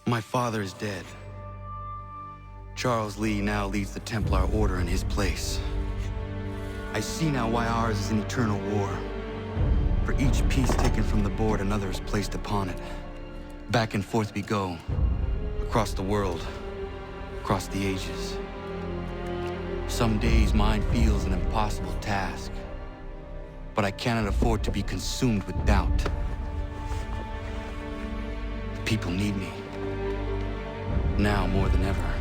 My father is dead. Charles Lee now leads the Templar Order in his place. I see now why ours is an eternal war. For each piece taken from the board, another is placed upon it. Back and forth we go. Across the world. Across the ages. Some days mine feels an impossible task. But I cannot afford to be consumed with doubt. The people need me. Now more than ever.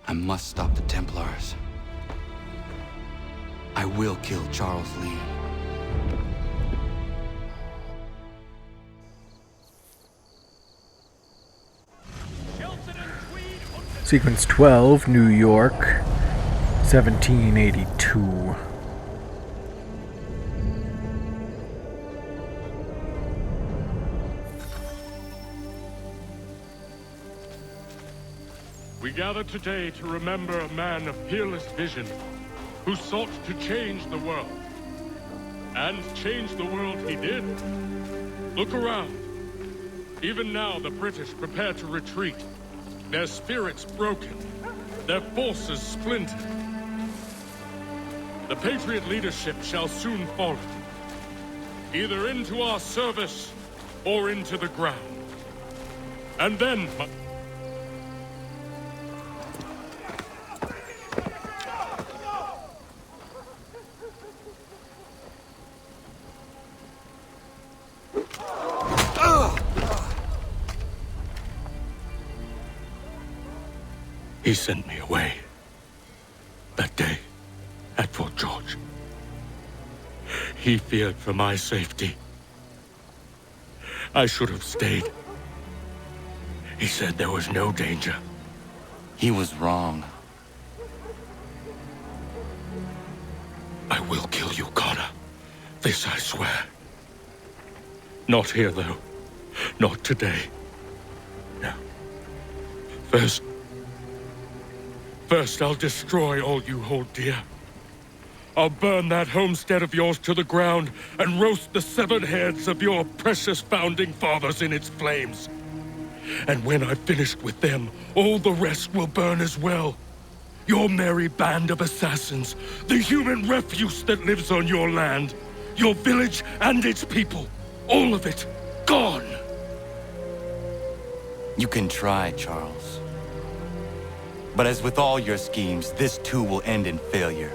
I must stop the Templars. I will kill Charles Lee. Sequence 12, New York, 1782. We gather today to remember a man of fearless vision who sought to change the world. And change the world he did. Look around. Even now the British prepare to retreat. Their spirits broken. Their forces splintered. The Patriot leadership shall soon follow. Either into our service or into the ground. And then... He sent me away. That day, at Fort George. He feared for my safety. I should have stayed. He said there was no danger. He was wrong. I will kill you, Connor. This I swear. Not here, though. Not today. No. First, I'll destroy all you hold dear. I'll burn that homestead of yours to the ground and roast the severed heads of your precious founding fathers in its flames. And when I've finished with them, all the rest will burn as well. Your merry band of assassins, the human refuse that lives on your land, your village and its people, all of it, gone. You can try, Charles. But as with all your schemes, this too will end in failure.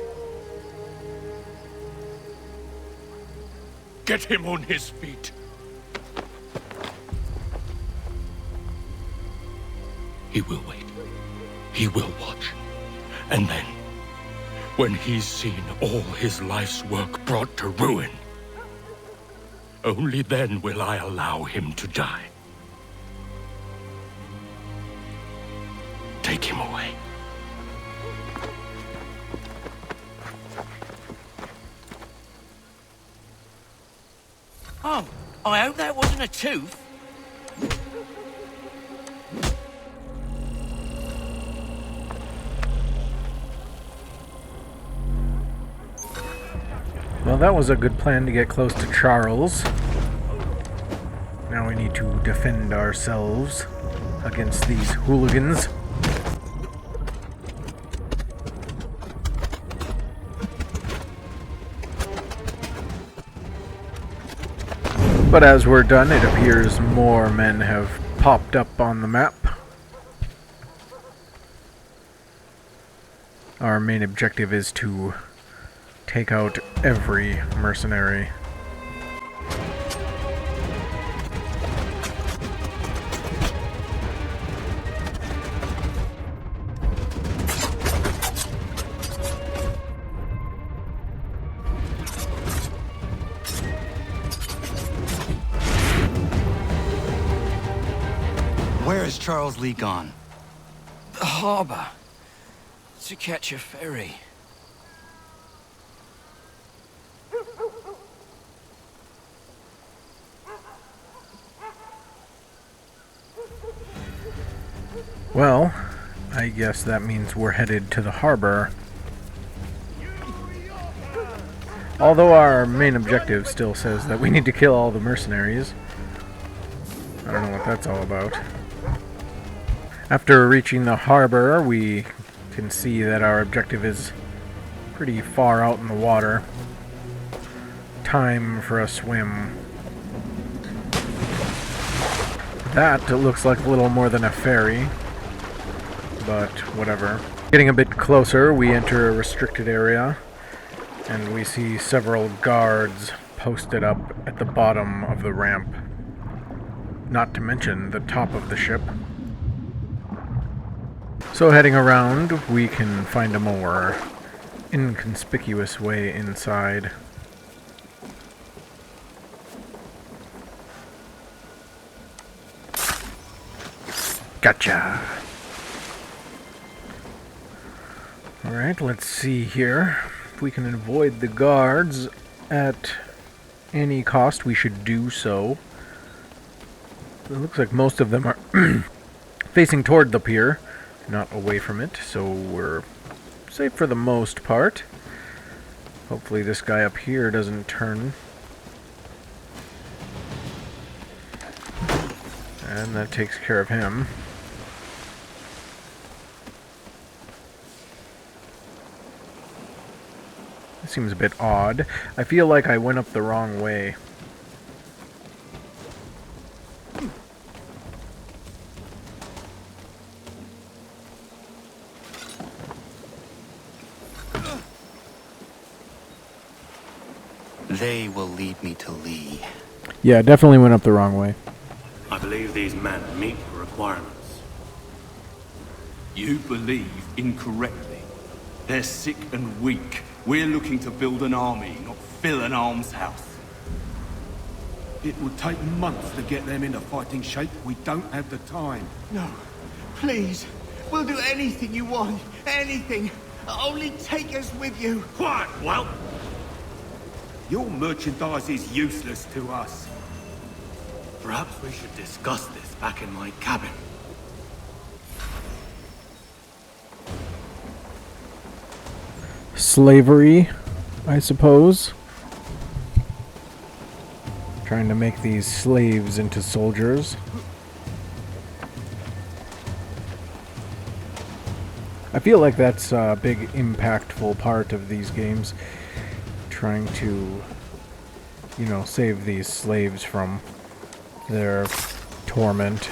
Get him on his feet. He will wait. He will watch. And then, when he's seen all his life's work brought to ruin, only then will I allow him to die. Take him away. Oh, I hope that wasn't a tooth. Well, that was a good plan to get close to Charles. Now we need to defend ourselves against these hooligans. But as we're done, it appears more men have popped up on the map. Our main objective is to take out every mercenary. Where is Charles Lee gone? The harbor. To catch a ferry. Well, I guess that means we're headed to the harbor. Although our main objective still says that we need to kill all the mercenaries. I don't know what that's all about. After reaching the harbor, we can see that our objective is pretty far out in the water. Time for a swim. That looks like a little more than a ferry, but whatever. Getting a bit closer, we enter a restricted area, and we see several guards posted up at the bottom of the ramp. Not to mention the top of the ship. So heading around, we can find a more inconspicuous way inside. Gotcha! Alright, let's see here. If we can avoid the guards at any cost, we should do so. It looks like most of them are facing toward the pier, not away from it, so we're safe for the most part. Hopefully this guy up here doesn't turn. And that takes care of him. This seems a bit odd. I feel like I went up the wrong way. They will lead me to Lee. Yeah, definitely went up the wrong way. I believe these men meet the requirements. You believe incorrectly. They're sick and weak. We're looking to build an army, not fill an almshouse. It would take months to get them into fighting shape. We don't have the time. No, please. We'll do anything you want. Anything. Only take us with you. Quiet, whelp! Your merchandise is useless to us. Perhaps we should discuss this back in my cabin. Slavery, I suppose. Trying to make these slaves into soldiers. I feel like that's a big impactful part of these games. Trying to, you know, save these slaves from their torment.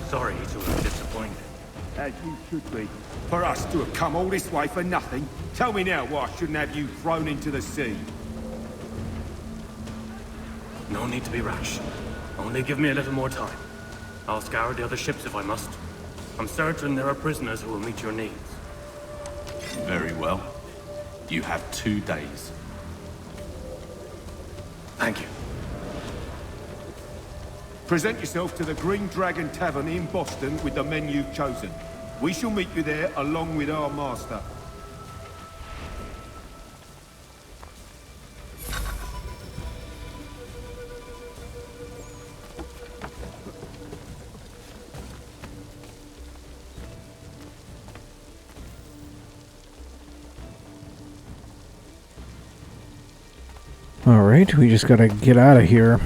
Sorry to have disappointed. As you should be. For us to have come all this way for nothing. Tell me now why I shouldn't have you thrown into the sea. No need to be rash. Only give me a little more time. I'll scour the other ships if I must. I'm certain there are prisoners who will meet your needs. Very well. You have 2 days. Thank you. Present yourself to the Green Dragon Tavern in Boston with the men you've chosen. We shall meet you there along with our master. Alright, we just gotta get out of here.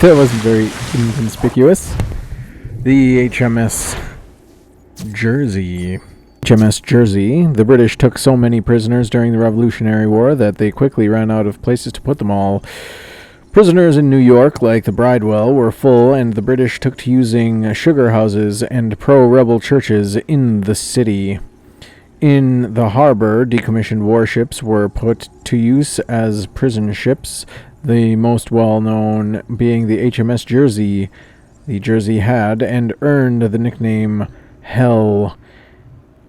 That wasn't very inconspicuous. The HMS Jersey. HMS Jersey. The British took so many prisoners during the Revolutionary War that they quickly ran out of places to put them all. Prisoners in New York, like the Bridewell, were full, and the British took to using sugar houses and pro-rebel churches in the city. In the harbor, decommissioned warships were put to use as prison ships, the most well-known being the HMS Jersey. The Jersey had and earned the nickname Hell.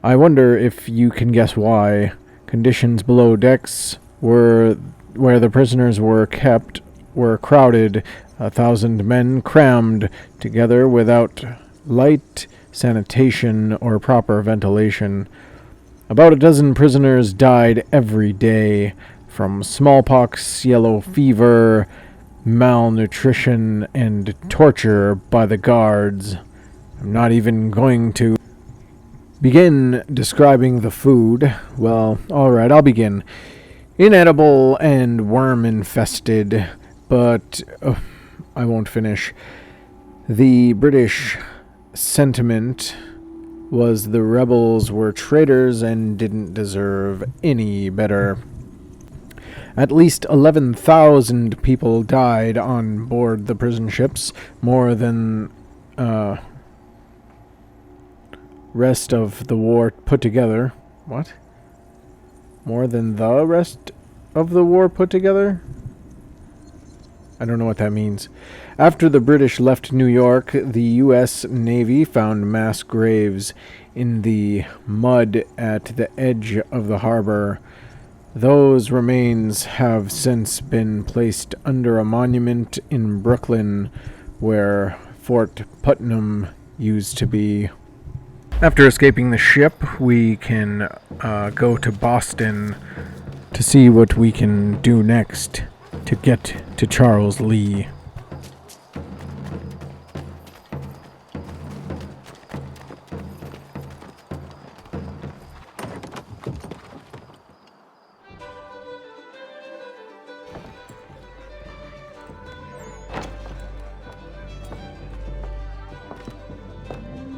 I wonder if you can guess why. Conditions below decks were where the prisoners were kept were crowded, 1,000 men crammed together without light, sanitation, or proper ventilation. About a dozen prisoners died every day from smallpox, yellow fever, malnutrition, and torture by the guards. I'm not even going to begin describing the food. Well, alright, I'll begin. Inedible and worm-infested, but I won't finish. The British sentiment was the rebels were traitors and didn't deserve any better. At least 11,000 people died on board the prison ships, more than rest of the war put together. What? More than the rest of the war put together? I don't know what that means. After the British left New York, the U.S. Navy found mass graves in the mud at the edge of the harbor. Those remains have since been placed under a monument in Brooklyn, where Fort Putnam used to be. After escaping the ship, we can go to Boston to see what we can do next to get to Charles Lee.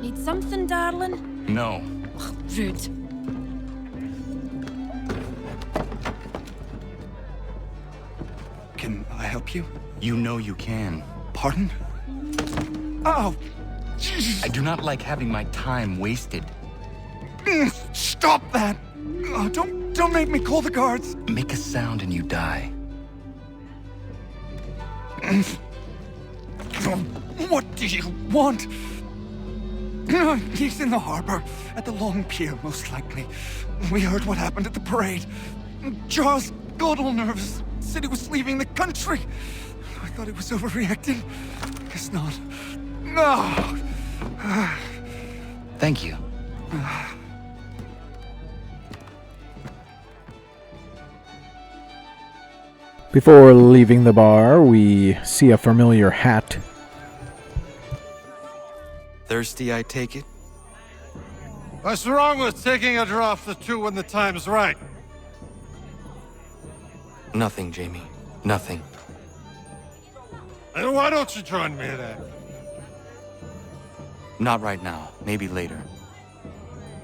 Need something, darling? No. Ugh, rude. Can I help you? You know you can. Pardon? Oh! I do not like having my time wasted. Stop that! Oh, don't make me call the guards! Make a sound and you die. What do you want? He's in the harbor, at the Long Pier, most likely. We heard what happened at the parade. Charles got all nervous, said he was leaving the country. I thought he was overreacting. Guess not. No. Thank you. Before leaving the bar, we see a familiar hat. Thirsty, I take it? What's wrong with taking a draught or two when the time's right? Nothing, Jamie. Nothing. And why don't you join me then? Not right now. Maybe later.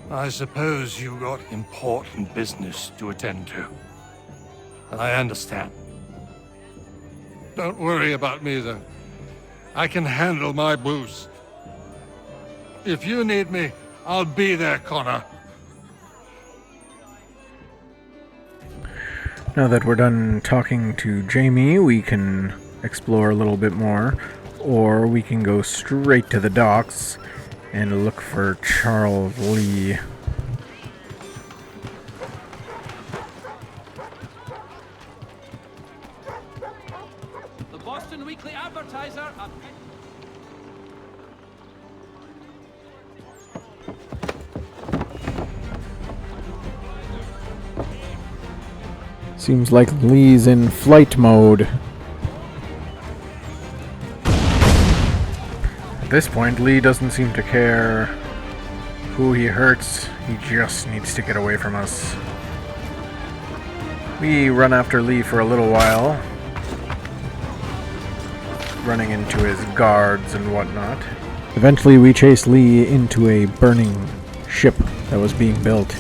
I suppose you got important business to attend to. I understand. Don't worry about me, though. I can handle my booze. If you need me, I'll be there, Connor. Now that we're done talking to Jamie, we can explore a little bit more, or we can go straight to the docks and look for Charles Lee. The Boston Weekly Advertiser. Seems like Lee's in flight mode. At this point, Lee doesn't seem to care who he hurts. He just needs to get away from us. We run after Lee for a little while, running into his guards and whatnot. Eventually, we chase Lee into a burning ship that was being built.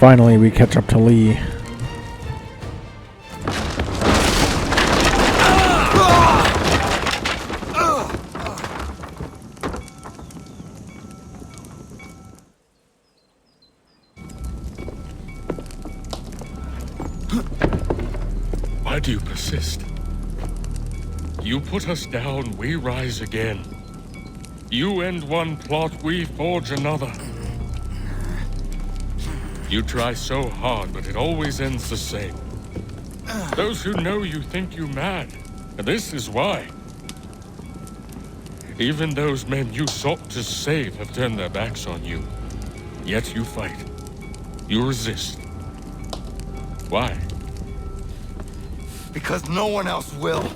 Finally, we catch up to Lee. Glad you persist. You put us down, we rise again. You end one plot, we forge another. You try so hard, but it always ends the same. Those who know you think you mad, and this is why. Even those men you sought to save have turned their backs on you. Yet you fight. You resist. Why? Because no one else will.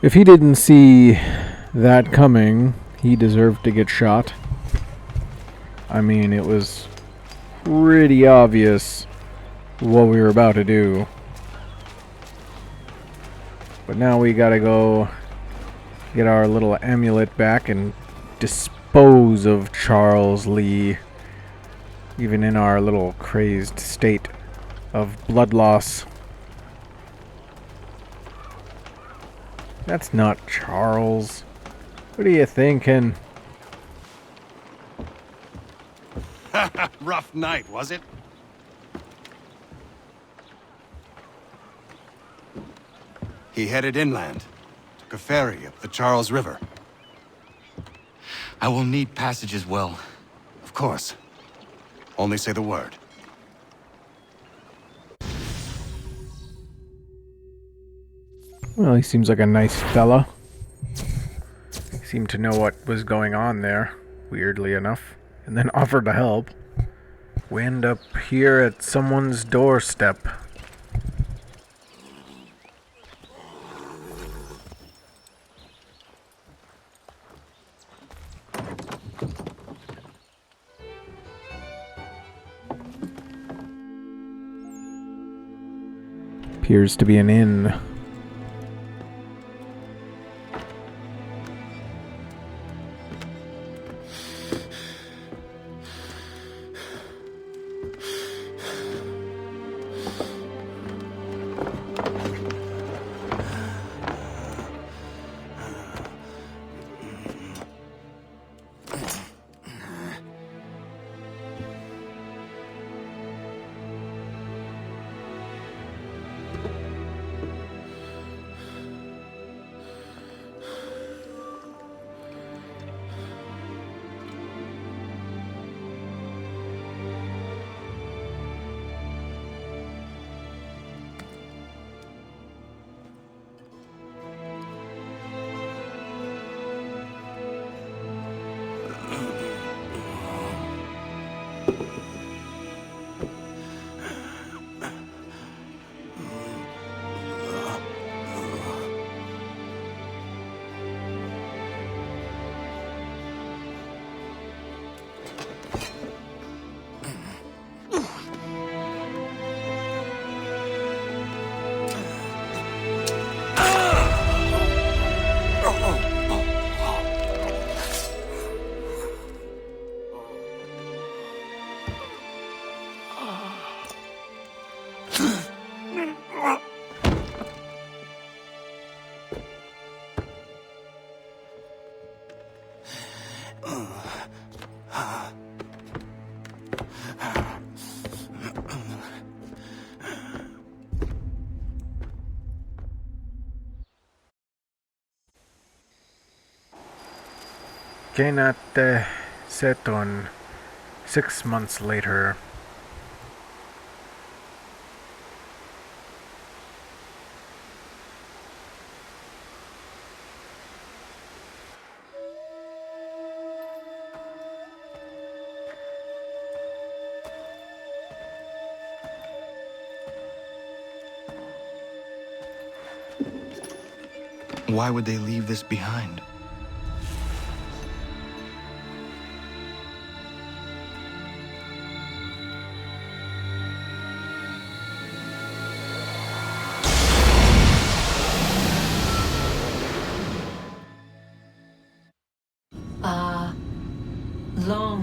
If he didn't see that coming, he deserved to get shot. I mean, it was pretty obvious what we were about to do. But now we gotta go get our little amulet back and dispose of Charles Lee, even in our little crazed state of blood loss. That's not Charles. What are you thinking? Rough night, was it? He headed inland. Took a ferry up the Charles River. I will need passage as well. Of course. Only say the word. Well, he seems like a nice fella. He seemed to know what was going on there, weirdly enough, and then offered to help. We end up here at someone's doorstep. Appears to be an inn. Kenate Seton, 6 months later. Why would they leave this behind?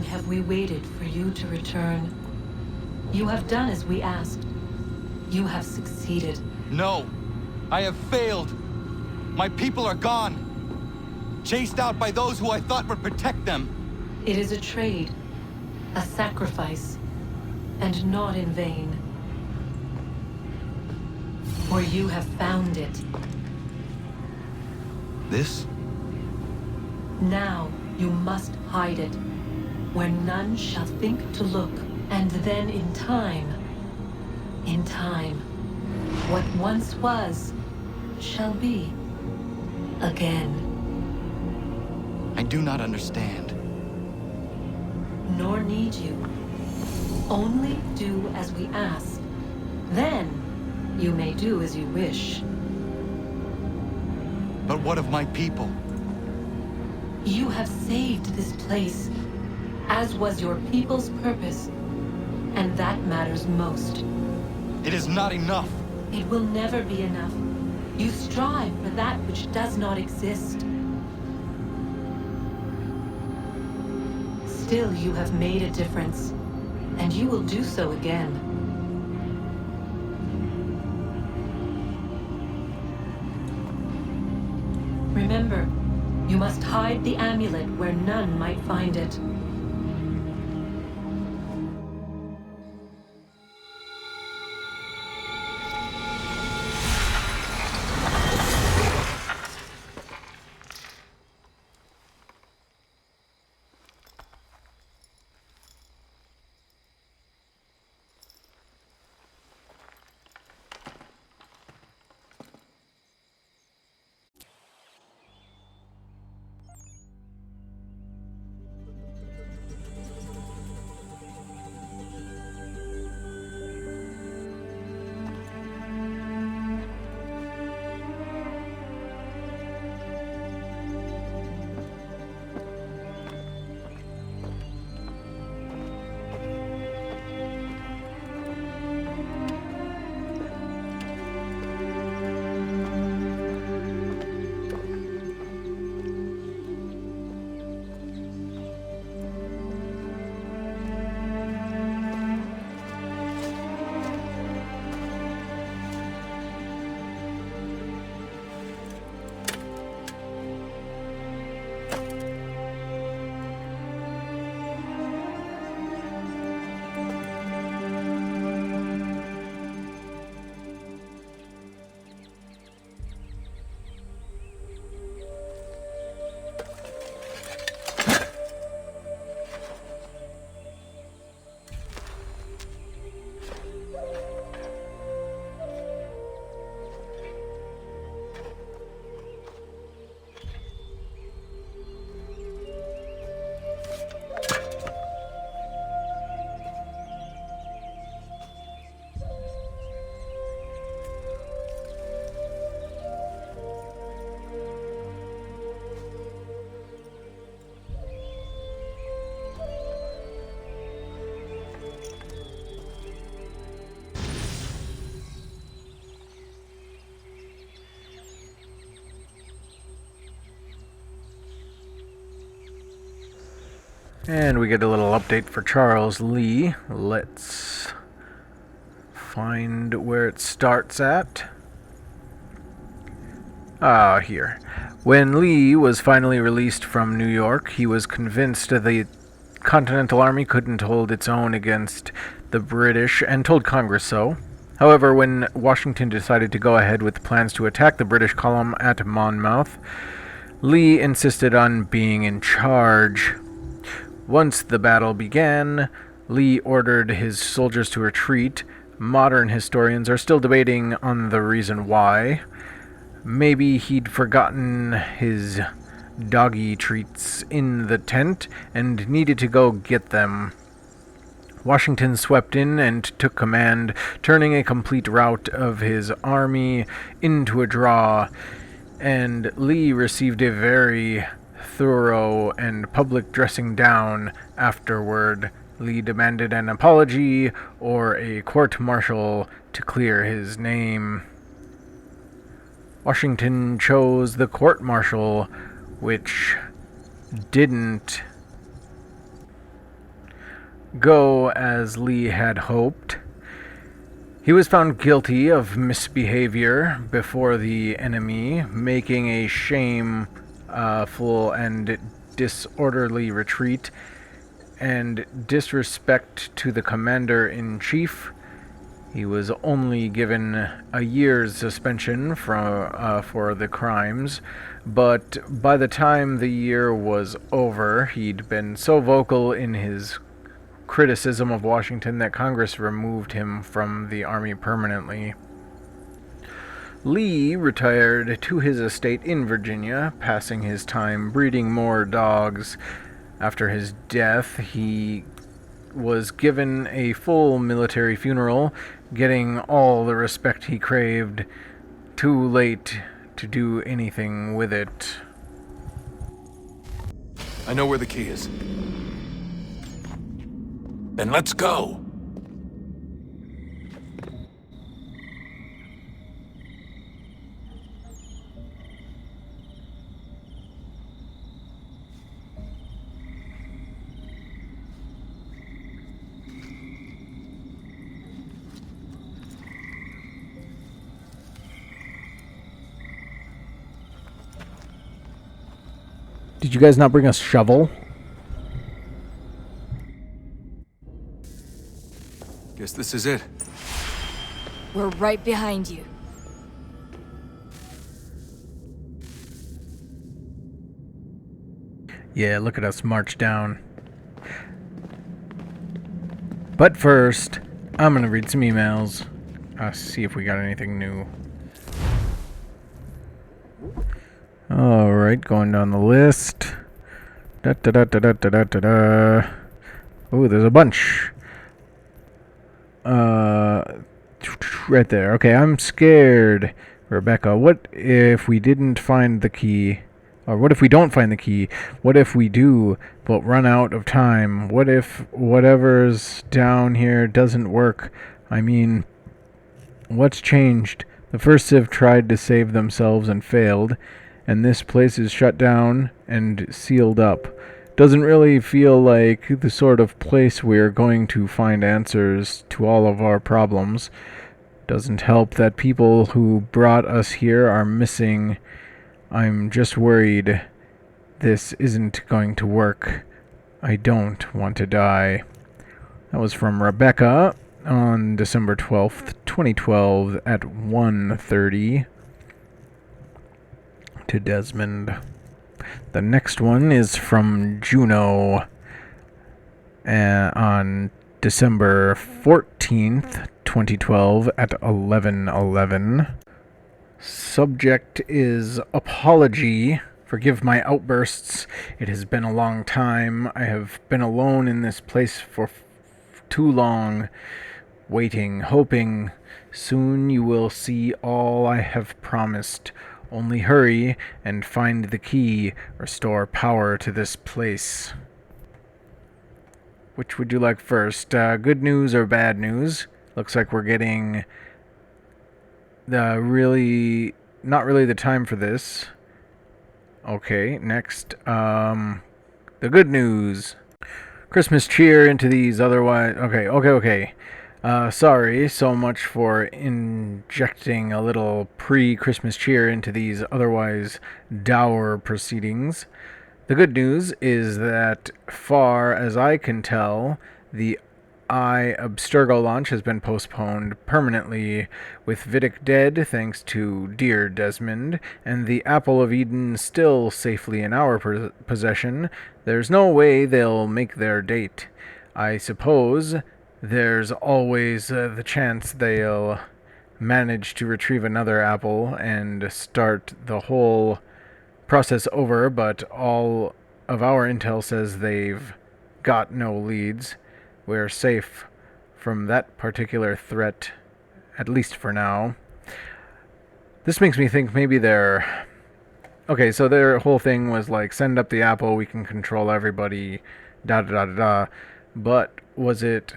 long have we waited for you to return? You have done as we asked. You have succeeded. No! I have failed! My people are gone! Chased out by those who I thought would protect them! It is a trade, a sacrifice, and not in vain. For you have found it. This? Now you must hide it, where none shall think to look, and then in time, what once was, shall be again. I do not understand. Nor need you. Only do as we ask. Then, you may do as you wish. But what of my people? You have saved this place, as was your people's purpose, and that matters most. It is not enough. It will never be enough. You strive for that which does not exist. Still, you have made a difference, and you will do so again. Remember, you must hide the amulet where none might find it. And we get a little update for Charles Lee. Let's find where it starts at. Here. When Lee was finally released from New York, he was convinced the Continental Army couldn't hold its own against the British and told Congress so. However, when Washington decided to go ahead with plans to attack the British column at Monmouth, Lee insisted on being in charge. Once the battle began, Lee ordered his soldiers to retreat. Modern historians are still debating on the reason why. Maybe he'd forgotten his doggy treats in the tent and needed to go get them. Washington swept in and took command, turning a complete rout of his army into a draw, and Lee received a very thorough and public dressing down afterward. Lee demanded an apology or a court-martial to clear his name. Washington chose the court-martial, which didn't go as Lee had hoped. He was found guilty of misbehavior before the enemy, making a shameful and disorderly retreat, and disrespect to the commander-in-chief. He was only given a year's suspension for the crimes, but by the time the year was over, he'd been so vocal in his criticism of Washington that Congress removed him from the Army permanently. Lee retired to his estate in Virginia, passing his time breeding more dogs. After his death, he was given a full military funeral, getting all the respect he craved. Too late to do anything with it. I know where the key is. Then let's go! Did you guys not bring a shovel? Guess this is it. We're right behind you. Yeah, look at us march down. But first, I'm gonna read some emails. See if we got anything new. Alright, going down the list. Da da da da da da da da da. Oh, there's a bunch. Right there. Okay, I'm scared. Rebecca, what if we didn't find the key? Or what if we don't find the key? What if we do, but run out of time? What if whatever's down here doesn't work? I mean, what's changed? The first Civ tried to save themselves and failed, and this place is shut down and sealed up. Doesn't really feel like the sort of place we're going to find answers to all of our problems. Doesn't help that people who brought us here are missing. I'm just worried this isn't going to work. I don't want to die. That was from Rebecca on December 12th, 2012 at 1:30 to Desmond. The next one is from Juno on December 14th, 2012 at 11:11. Subject is apology. Forgive my outbursts. It has been a long time. I have been alone in this place for too long, waiting, hoping. Soon you will see all I have promised. Only hurry and find the key. Restore power to this place. Which would you like first? Good news or bad news? Looks like we're getting not really the time for this. Okay, next. The good news. Christmas cheer into these otherwise... Okay. Sorry so much for injecting a little pre-Christmas cheer into these otherwise dour proceedings. The good news is that, far as I can tell, the I Abstergo launch has been postponed permanently, with Vidic dead thanks to dear Desmond, and the Apple of Eden still safely in our possession. There's no way they'll make their date. I suppose there's always the chance they'll manage to retrieve another apple and start the whole process over, but all of our intel says they've got no leads. We're safe from that particular threat, at least for now. This makes me think maybe they're... Okay, so their whole thing was like, send up the apple, we can control everybody, da-da-da-da-da. But was it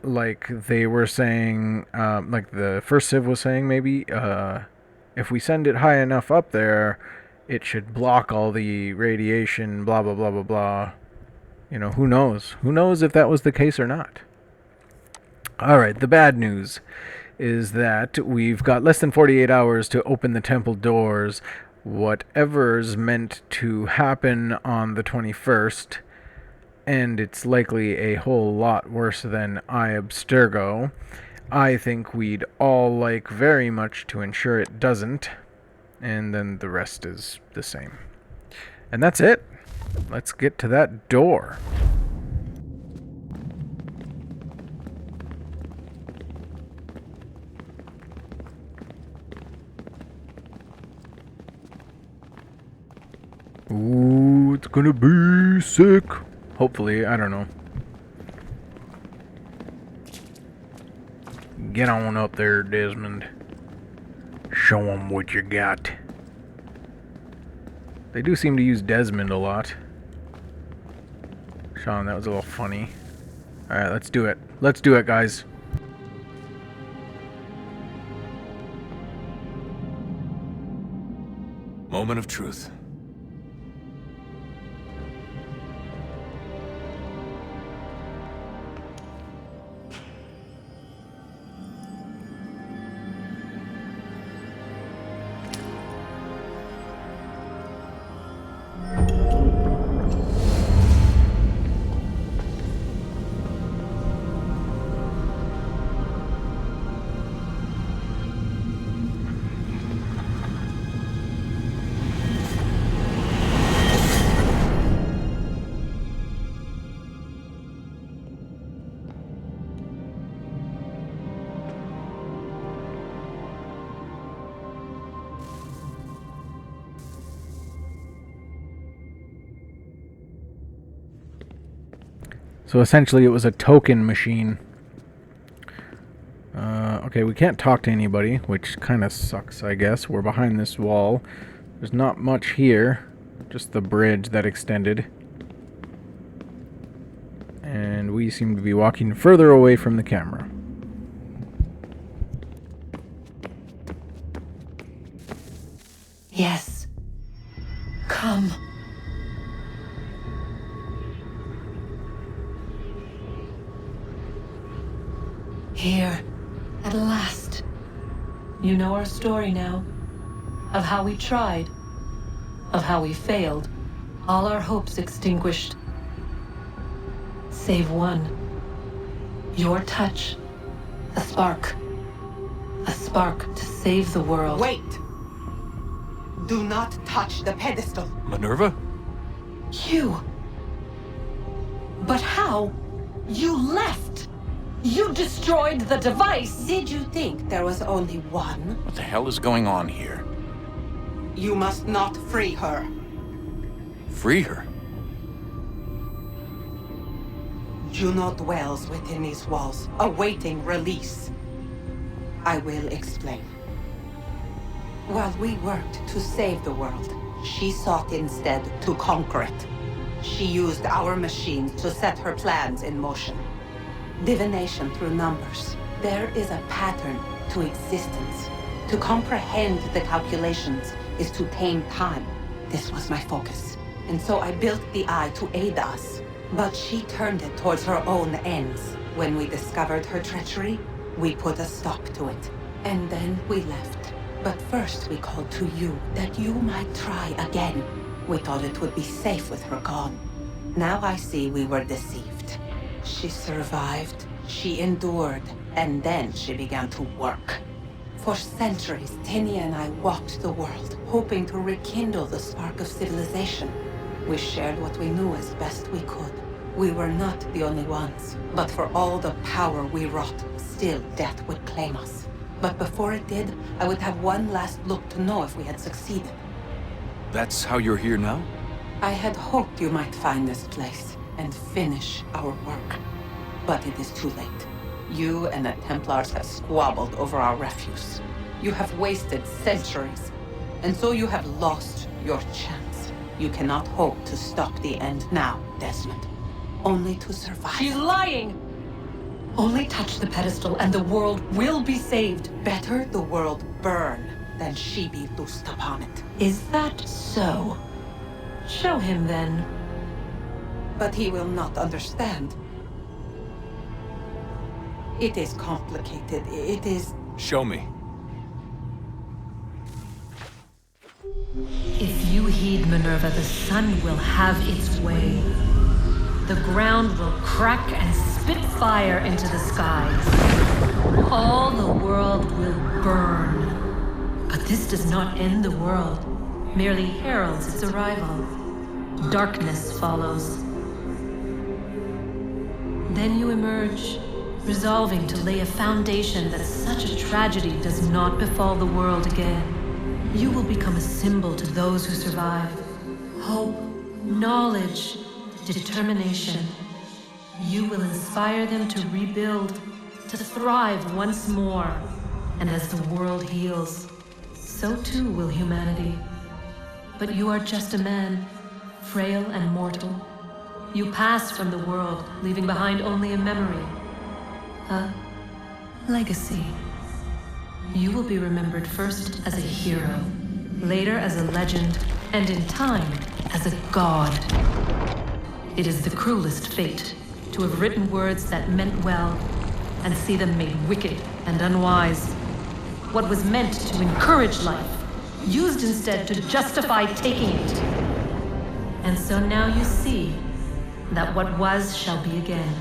like they were saying, like the first Civ was saying maybe, if we send it high enough up there, it should block all the radiation, blah, blah, blah, blah, blah. You know, who knows? Who knows if that was the case or not? Alright, the bad news is that we've got less than 48 hours to open the temple doors. Whatever's meant to happen on the 21st, and it's likely a whole lot worse than I Abstergo, I think we'd all like very much to ensure it doesn't, and then the rest is the same. And that's it. Let's get to that door. Ooh, it's gonna be sick. Hopefully, I don't know. Get on up there, Desmond. Show 'em what you got. They do seem to use Desmond a lot. Sean, that was a little funny. Alright, let's do it. Let's do it, guys. Moment of truth. So essentially it was a token machine. Okay, we can't talk to anybody, which kind of sucks, I guess. We're behind this wall. There's not much here. Just the bridge that extended. And we seem to be walking further away from the camera. Yes. Come. Here, at last. You know our story now. Of how we tried. Of how we failed. All our hopes extinguished. Save one. Your touch. A spark. A spark to save the world. Wait! Do not touch the pedestal. Minerva? You. But how? You left! You destroyed the device! Did you think there was only one? What the hell is going on here? You must not free her. Free her? Juno dwells within these walls, awaiting release. I will explain. While we worked to save the world, she sought instead to conquer it. She used our machines to set her plans in motion. Divination through numbers. There is a pattern to existence. To comprehend the calculations is to tame time. This was my focus. And so I built the eye to aid us. But she turned it towards her own ends. When we discovered her treachery, we put a stop to it. And then we left. But first we called to you, that you might try again. We thought it would be safe with her gone. Now I see we were deceived. She survived, she endured, and then she began to work. For centuries, Tinia and I walked the world, hoping to rekindle the spark of civilization. We shared what we knew as best we could. We were not the only ones, but for all the power we wrought, still death would claim us. But before it did, I would have one last look to know if we had succeeded. That's how you're here now? I had hoped you might find this place and finish our work. But it is too late. You and the Templars have squabbled over our refuse. You have wasted centuries, and so you have lost your chance. You cannot hope to stop the end now, Desmond. Only to survive. She's lying! Only touch the pedestal and the world will be saved. Better the world burn than she be loosed upon it. Is that so? Show him then. but he will not understand. It is complicated. It is... Show me. If you heed Minerva, the sun will have its way. The ground will crack and spit fire into the skies. All the world will burn. But this does not end the world, merely heralds its arrival. Darkness follows. Then you emerge, resolving to lay a foundation that such a tragedy does not befall the world again. You will become a symbol to those who survive. Hope, knowledge, determination. You will inspire them to rebuild, to thrive once more. And as the world heals, so too will humanity. But you are just a man, frail and mortal. You pass from the world, leaving behind only a memory. A legacy. You will be remembered first as a hero, later as a legend, and in time, as a god. It is the cruelest fate to have written words that meant well, and see them made wicked and unwise. What was meant to encourage life, used instead to justify taking it. And so now you see that what was shall be again.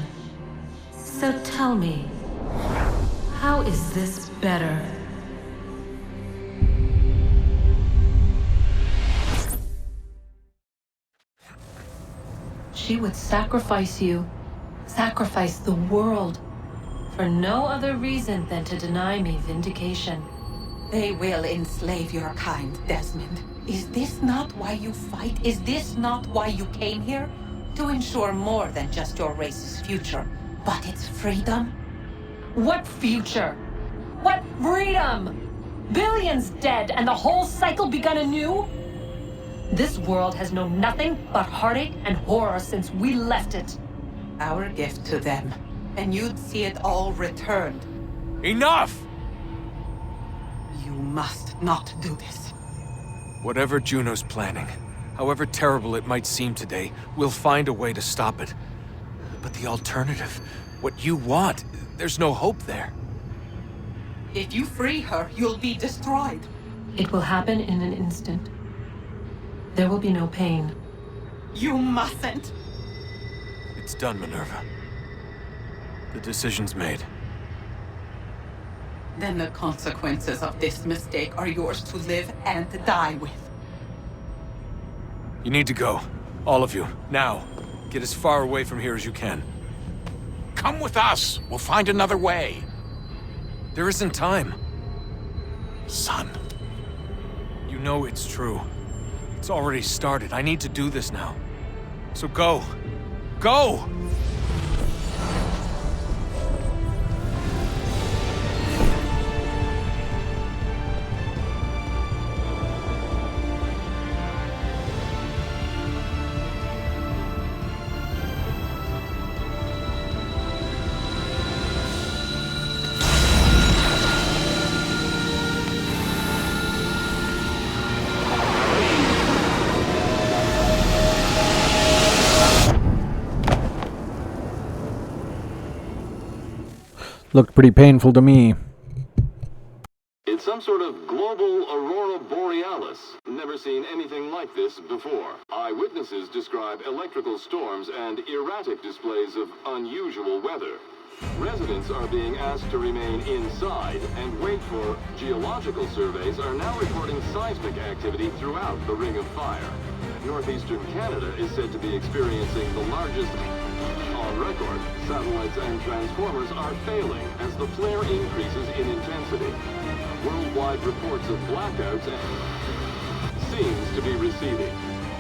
So tell me, how is this better? She would sacrifice you, sacrifice the world, for no other reason than to deny me vindication. They will enslave your kind, Desmond. Is this not why you fight? Is this not why you came here? To ensure more than just your race's future, but its freedom? What future? What freedom? Billions dead and the whole cycle begun anew? This world has known nothing but heartache and horror since we left it. Our gift to them, and you'd see it all returned. Enough! You must not do this. Whatever Juno's planning, however terrible it might seem today, we'll find a way to stop it. But the alternative, what you want, there's no hope there. If you free her, you'll be destroyed. It will happen in an instant. There will be no pain. You mustn't. It's done, Minerva. The decision's made. Then the consequences of this mistake are yours to live and die with. You need to go. All of you. Now. Get as far away from here as you can. Come with us. We'll find another way. There isn't time. Son. You know it's true. It's already started. I need to do this now. So go. Go! Looked pretty painful to me. It's some sort of global aurora borealis. Never seen anything like this before. Eyewitnesses describe electrical storms and erratic displays of unusual weather. Residents are being asked to remain inside and wait for geological surveys are now reporting seismic activity throughout the Ring of Fire. Northeastern Canada is said to be experiencing the largest on record. Satellites and transformers are failing as the flare increases in intensity. Worldwide reports of blackouts seems to be receding.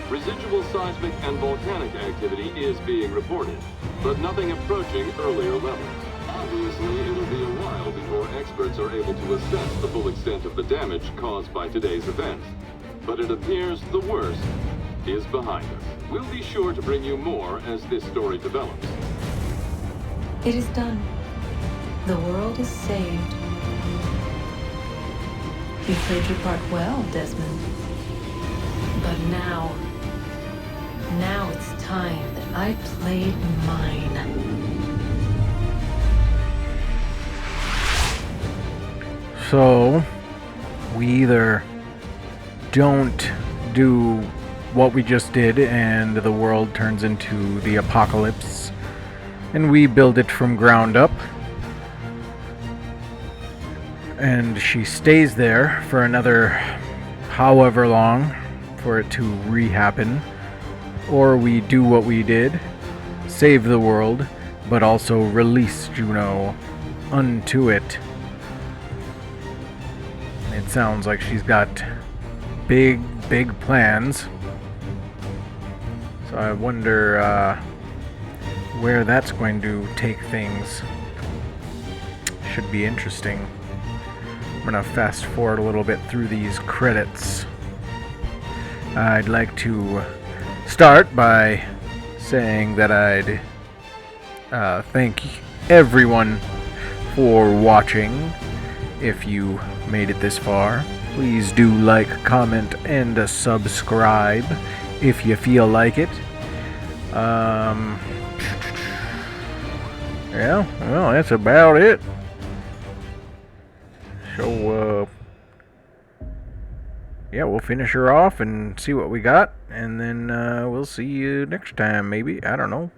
Residual seismic and volcanic activity is being reported, but nothing approaching earlier levels. Obviously, it'll be a while before experts are able to assess the full extent of the damage caused by today's events. But it appears the worst is behind us. We'll be sure to bring you more as this story develops. It is done. The world is saved. You played your part well, Desmond. But now it's time that I played mine. So, we either don't do what we just did and the world turns into the apocalypse and we build it from ground up, and she stays there for another however long for it to re-happen, or we do what we did, save the world, but also release Juno unto it. It sounds like she's got big plans. So I wonder where that's going to take things. Should be interesting. I'm gonna fast forward a little bit through these credits. I'd like to start by saying that I'd thank everyone for watching. If you made it this far, please do like, comment, and subscribe if you feel like it. Yeah, well, that's about it. So, yeah, we'll finish her off and see what we got, and then we'll see you next time, maybe. I don't know.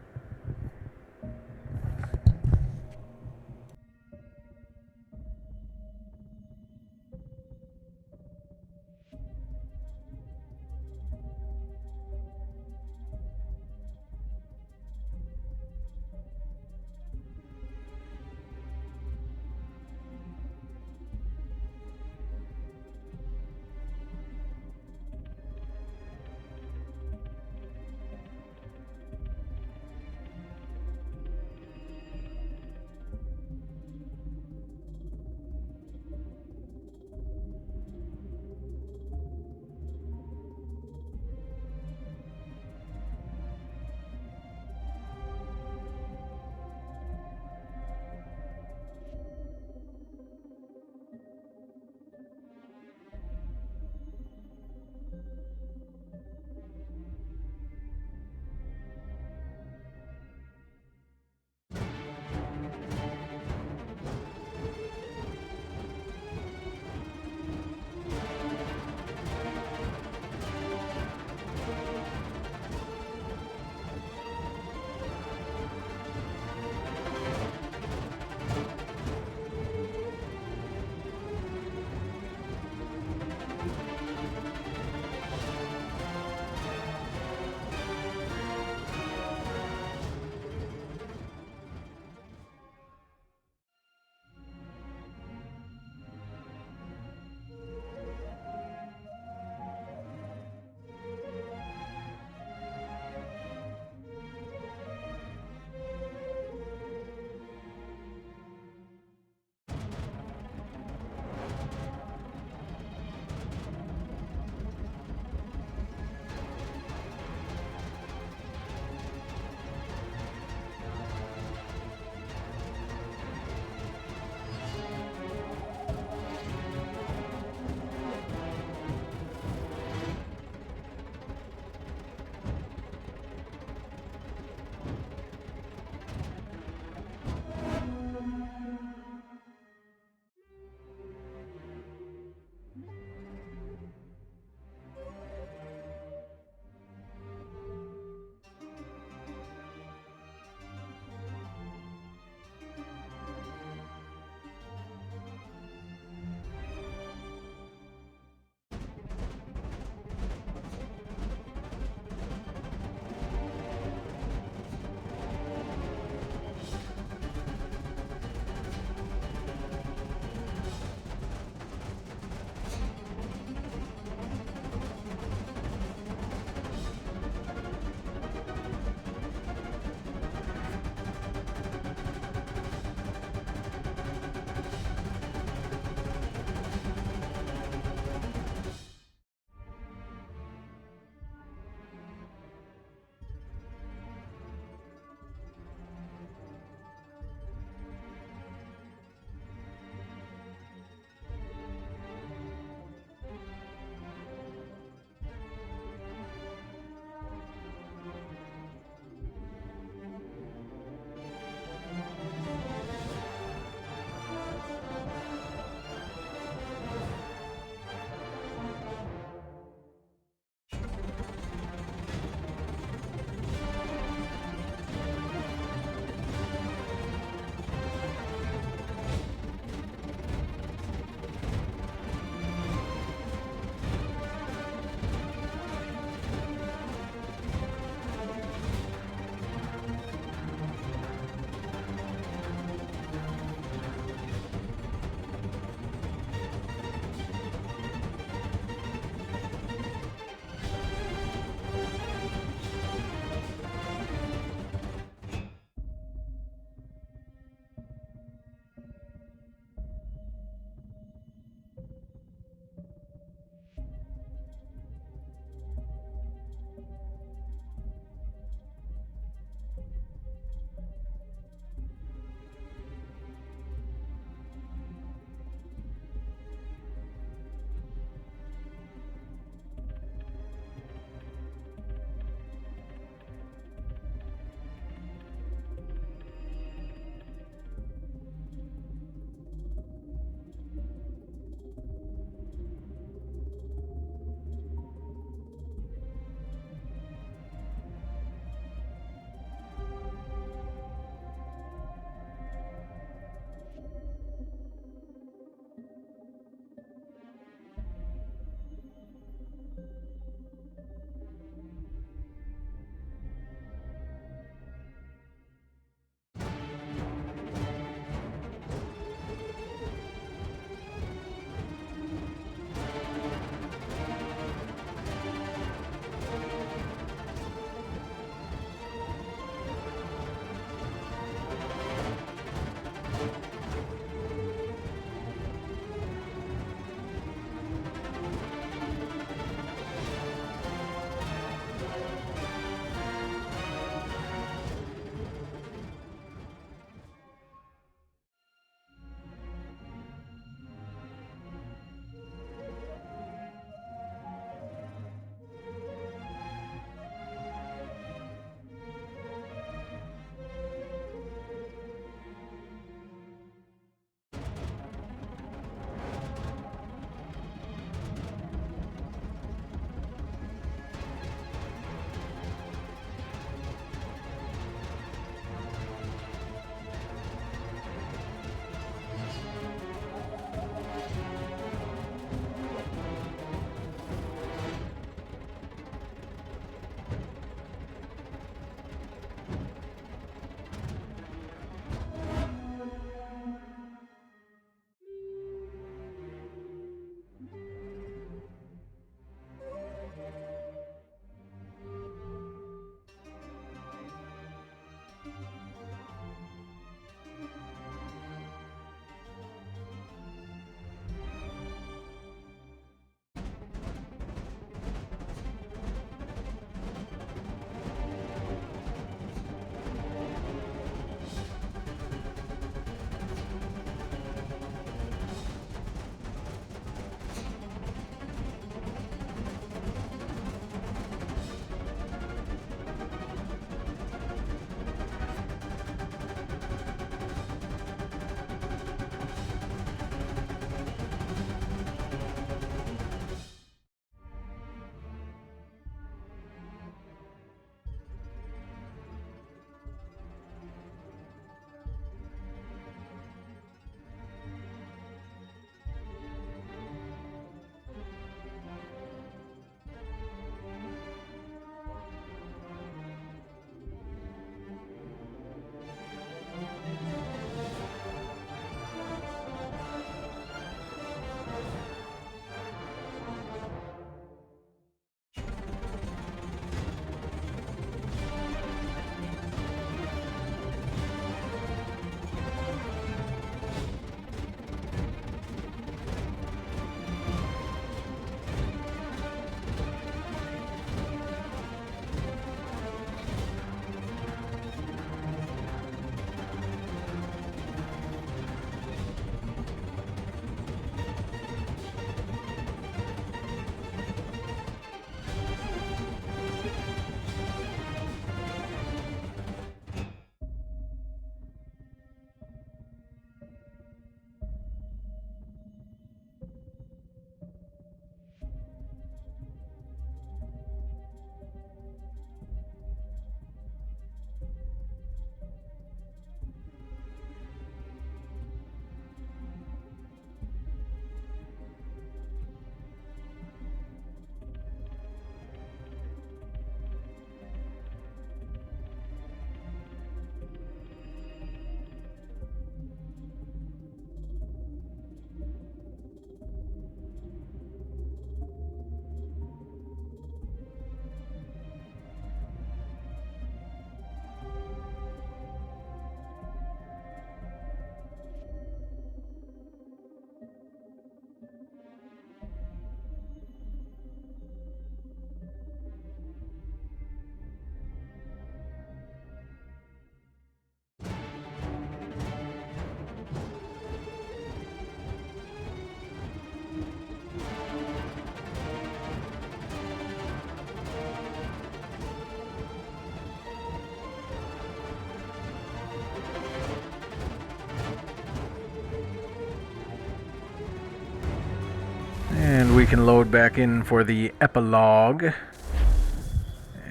And we can load back in for the epilogue.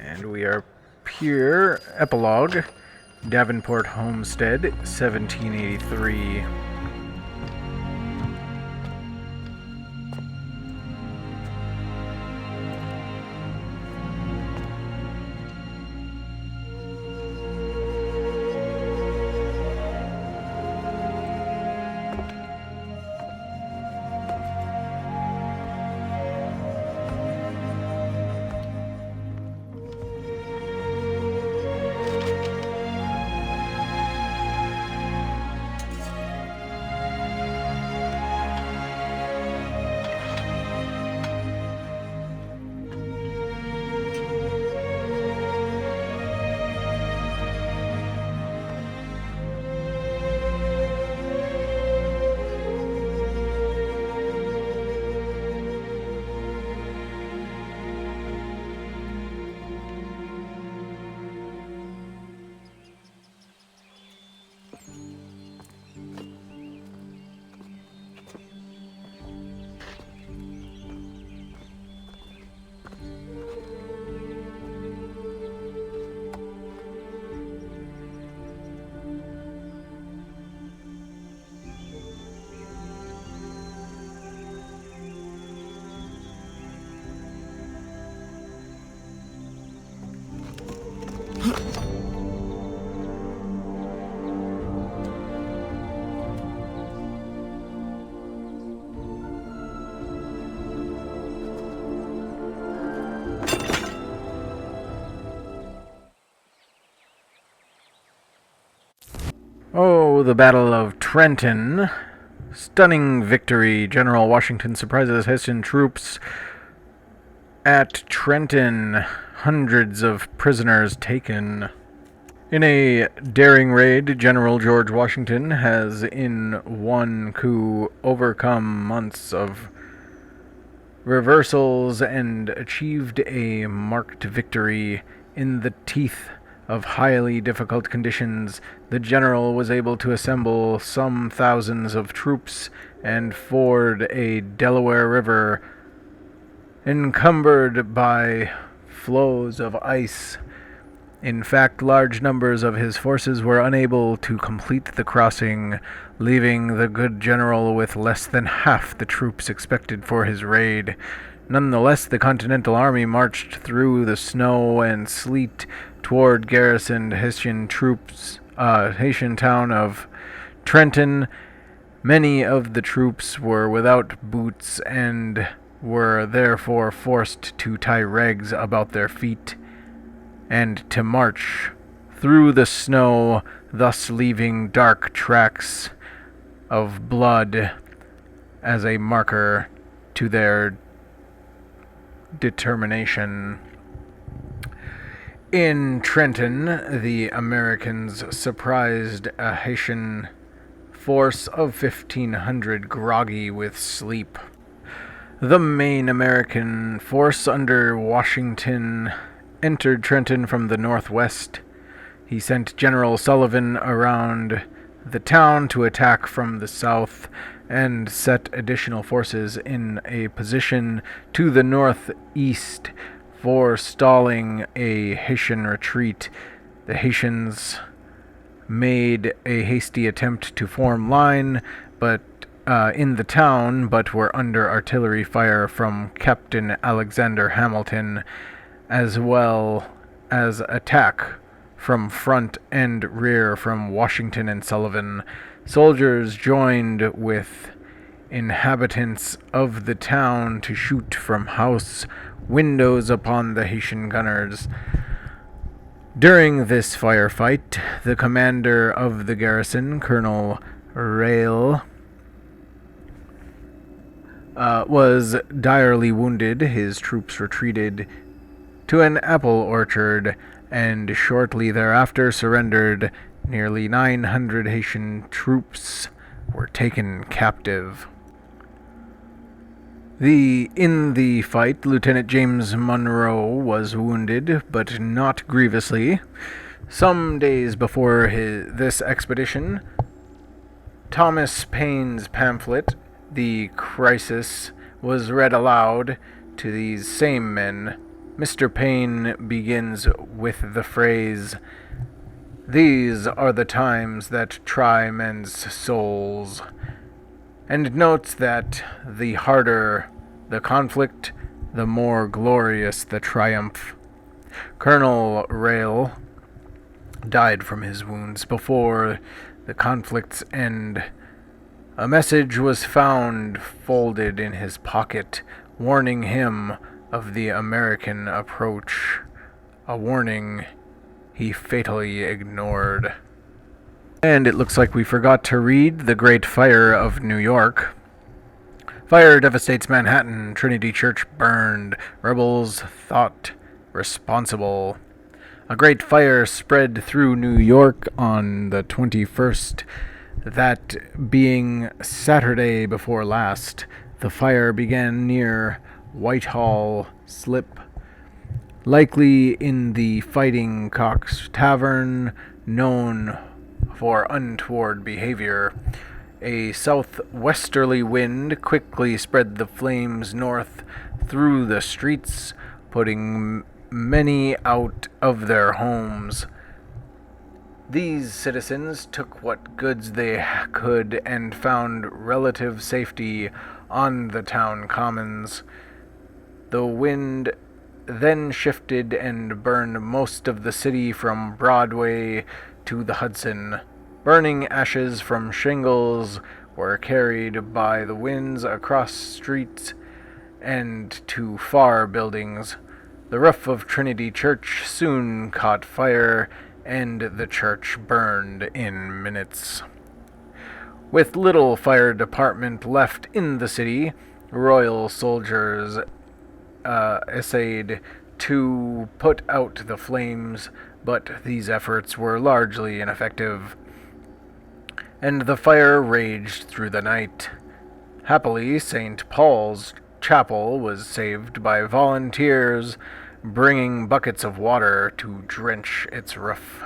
And we are here. Epilogue. Davenport Homestead, 1783. Oh, the Battle of Trenton. Stunning victory. General Washington surprises Hessian troops at Trenton. Hundreds of prisoners taken. In a daring raid, General George Washington has in one coup overcome months of reversals and achieved a marked victory. In the teeth of highly difficult conditions, the general was able to assemble some thousands of troops and ford a Delaware River encumbered by floes of ice. In fact, large numbers of his forces were unable to complete the crossing, leaving the good general with less than half the troops expected for his raid. Nonetheless, the Continental Army marched through the snow and sleet toward garrisoned Hessian town of Trenton. Many of the troops were without boots and were therefore forced to tie rags about their feet and to march through the snow, thus leaving dark tracks of blood as a marker to their determination. In Trenton, the Americans surprised a Hessian force of 1,500 groggy with sleep. The main American force under Washington entered Trenton from the northwest. He sent General Sullivan around the town to attack from the south and set additional forces in a position to the northeast, forestalling a Hessian retreat. The Hessians made a hasty attempt to form line, in the town, but were under artillery fire from Captain Alexander Hamilton, as well as attack from front and rear from Washington and Sullivan. Soldiers joined with inhabitants of the town to shoot from house windows upon the Hessian gunners. During this firefight, the commander of the garrison, Colonel Rail, was direly wounded. His troops retreated to an apple orchard and shortly thereafter surrendered. Nearly 900 Hessian troops were taken captive. In the fight, Lieutenant James Monroe was wounded, but not grievously. Some days before this expedition, Thomas Paine's pamphlet, The Crisis, was read aloud to these same men. Mr. Payne begins with the phrase, "These are the times that try men's souls," and notes that the harder the conflict, the more glorious the triumph. Colonel Rail died from his wounds before the conflict's end. A message was found folded in his pocket, warning him of the American approach, a warning he fatally ignored. And it looks like we forgot to read The Great Fire of New York. Fire devastates Manhattan. Trinity Church burned. Rebels thought responsible. A great fire spread through New York on the 21st, that being Saturday before last. The fire began near Whitehall Slip, likely in the Fighting Cock's Tavern, known for untoward behavior. A southwesterly wind quickly spread the flames north through the streets, putting many out of their homes. These citizens took what goods they could and found relative safety on the town commons. The wind then shifted and burned most of the city from Broadway to the Hudson. Burning ashes from shingles were carried by the winds across streets and to far buildings. The roof of Trinity Church soon caught fire, and the church burned in minutes. With little fire department left in the city, Royal soldiers essayed to put out the flames, but these efforts were largely ineffective, and the fire raged through the night. Happily, St. Paul's Chapel was saved by volunteers bringing buckets of water to drench its roof.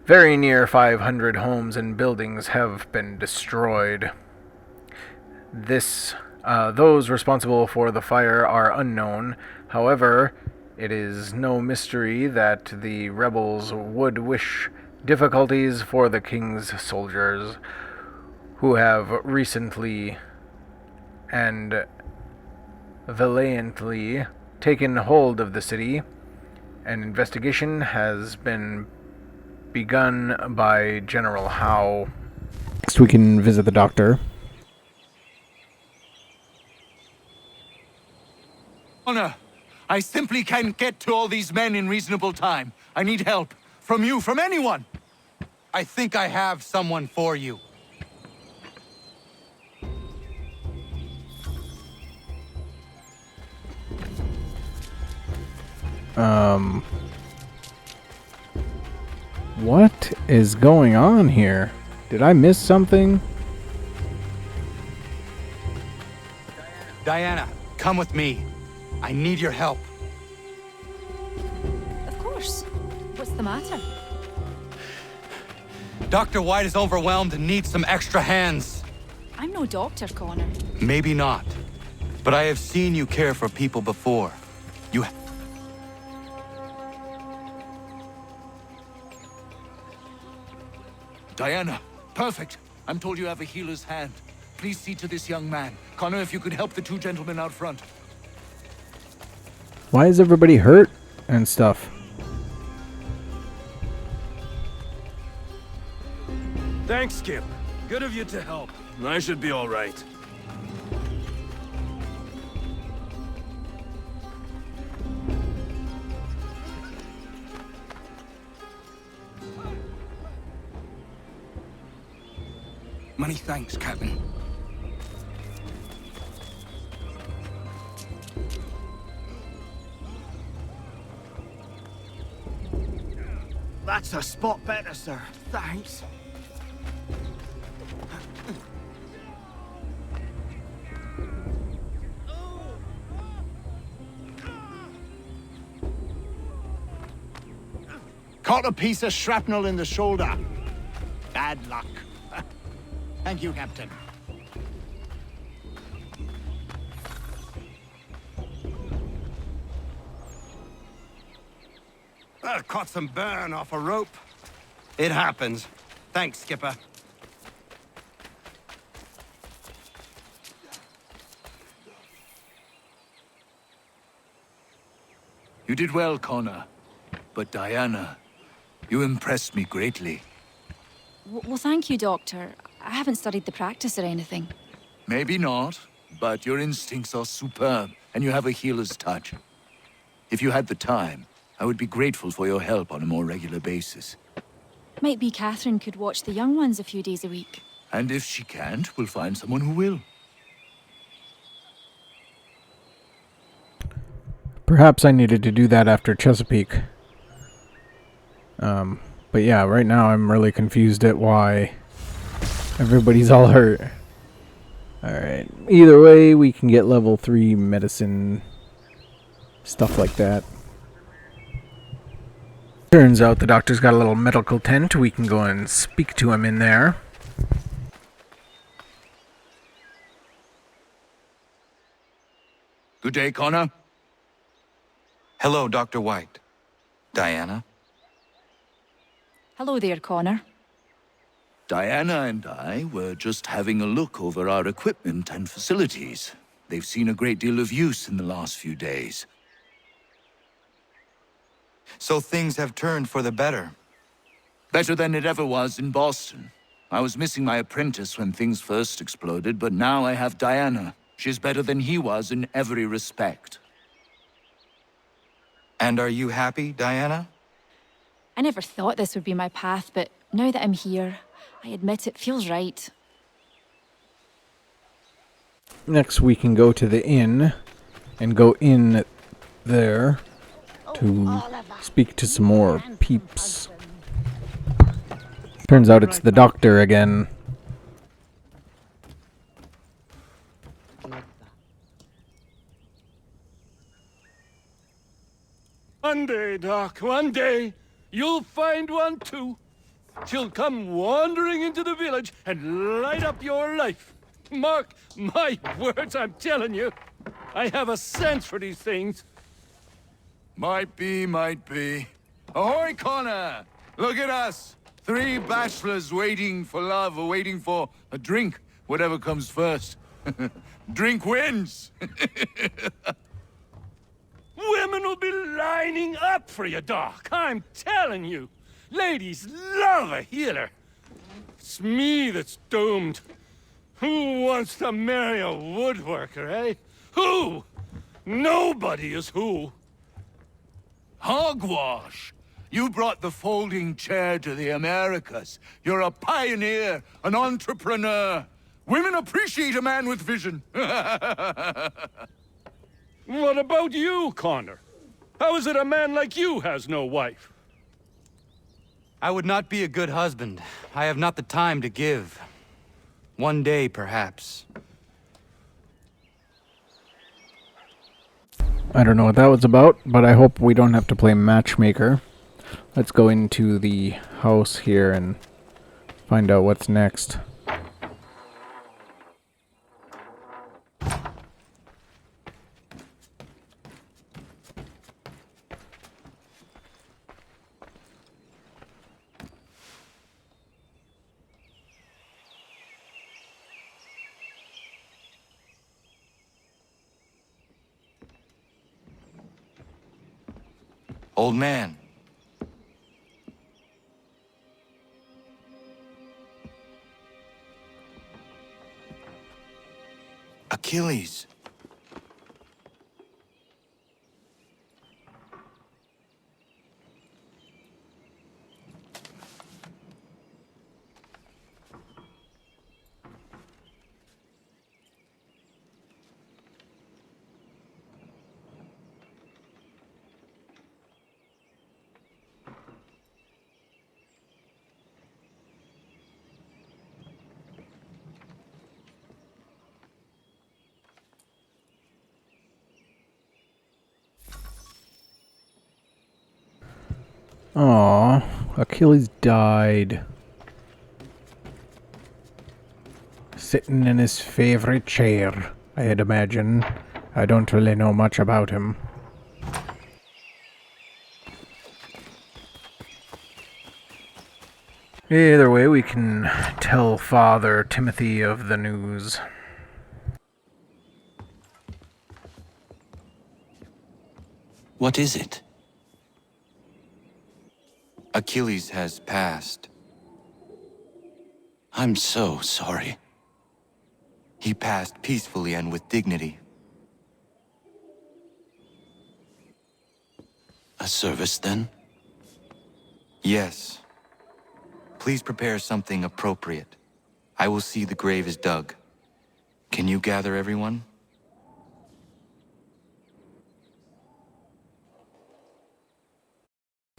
Very near 500 homes and buildings have been destroyed. Those responsible for the fire are unknown. However, it is no mystery that the rebels would wish difficulties for the king's soldiers, who have recently and valiantly taken hold of the city. An investigation has been begun by General Howe. Next we can visit the doctor. Honor, I simply can't get to all these men in reasonable time. I need help. From you, from anyone. I think I have someone for you. What is going on here? Did I miss something? Diana, come with me. I need your help. Of course. What's the matter? Dr. White is overwhelmed and needs some extra hands. I'm no doctor, Connor. Maybe not. But I have seen you care for people before. Diana, perfect. I'm told you have a healer's hand. Please see to this young man. Connor, if you could help the two gentlemen out front. Why is everybody hurt and stuff? Thanks, Skip. Good of you to help. I should be all right. Many thanks, Captain. That's a spot better, sir. Thanks. Caught a piece of shrapnel in the shoulder. Bad luck. Thank you, Captain. Caught some burn off a rope. It happens. Thanks, Skipper. You did well, Connor. But Diana, you impressed me greatly. Well, thank you, Doctor. I haven't studied the practice or anything. Maybe not, but your instincts are superb, and you have a healer's touch. If you had the time, I would be grateful for your help on a more regular basis. Might be Catherine could watch the young ones a few days a week. And if she can't, we'll find someone who will. Perhaps I needed to do that after Chesapeake. But yeah, right now I'm really confused at why everybody's all hurt. Alright, either way, we can get level 3 medicine, stuff like that. Turns out the doctor's got a little medical tent. We can go and speak to him in there. Good day, Connor. Hello, Dr. White. Diana? Hello there, Connor. Diana and I were just having a look over our equipment and facilities. They've seen a great deal of use in the last few days. So things have turned for the better. Better than it ever was in Boston. I was missing my apprentice when things first exploded, but now I have Diana. She's better than he was in every respect. And are you happy, Diana? I never thought this would be my path, but now that I'm here, I admit it feels right. Next we can go to the inn and go in there to speak to some more peeps. Turns out it's the doctor again. One day, Doc, one day, you'll find one too. She'll come wandering into the village and light up your life. Mark my words, I'm telling you. I have a sense for these things. Might be, might be. Ahoy, Connor! Look at us! 3 bachelors waiting for love, or waiting for a drink, whatever comes first. Drink wins! Women will be lining up for you, Doc. I'm telling you. Ladies love a healer. It's me that's doomed. Who wants to marry a woodworker, eh? Who? Nobody is who. Hogwash! You brought the folding chair to the Americas. You're a pioneer, an entrepreneur. Women appreciate a man with vision. What about you, Connor? How is it a man like you has no wife? I would not be a good husband. I have not the time to give. One day, perhaps. I don't know what that was about, but I hope we don't have to play matchmaker. Let's go into the house here and find out what's next. Old man. Achilles. Aww, Achilles died. Sitting in his favorite chair, I'd imagine. I don't really know much about him. Either way, we can tell Father Timothy of the news. What is it? Achilles has passed. I'm so sorry. He passed peacefully and with dignity. A service, then? Yes. Please prepare something appropriate. I will see the grave is dug. Can you gather everyone?